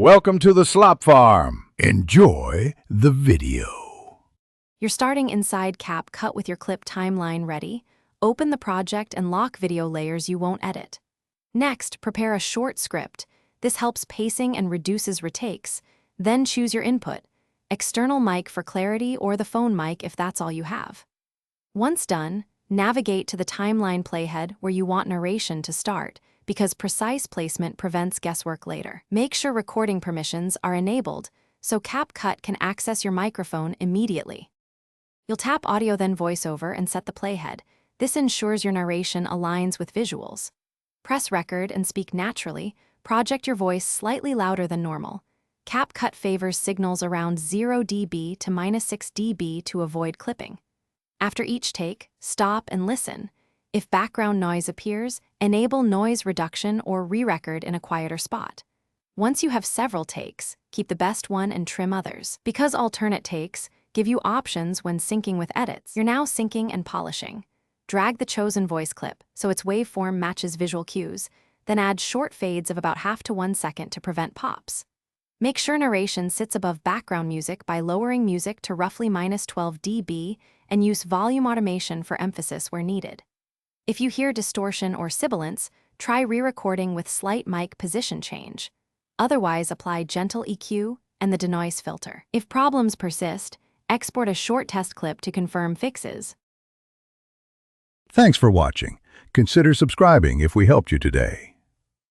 Welcome to the Slop Farm. Enjoy the video. You're starting inside Capcut with your clip timeline ready. Open the project and lock video layers you won't edit. Next, prepare a short script. This helps pacing and reduces retakes. Then choose your input, external mic for clarity or the phone mic if that's all you have. Once done, navigate to the timeline playhead where you want narration to start, because precise placement prevents guesswork later. Make sure recording permissions are enabled so Capcut can access your microphone immediately. You'll tap audio then voiceover and set the playhead. This ensures your narration aligns with visuals. Press record and speak naturally. Project your voice slightly louder than normal. Capcut favors signals around 0 dB to -6 dB to avoid clipping. After each take, stop and listen. If background noise appears, enable noise reduction or re-record in a quieter spot. Once you have several takes, keep the best one and trim others. Because alternate takes give you options when syncing with edits, you're now syncing and polishing. Drag the chosen voice clip so its waveform matches visual cues, then add short fades of about 1/2 to 1 second to prevent pops. Make sure narration sits above background music by lowering music to roughly -12 dB and use volume automation for emphasis where needed. If you hear distortion or sibilance, try re-recording with slight mic position change. Otherwise, apply gentle EQ and the denoise filter. If problems persist, export a short test clip to confirm fixes. Thanks for watching. Consider subscribing if we helped you today.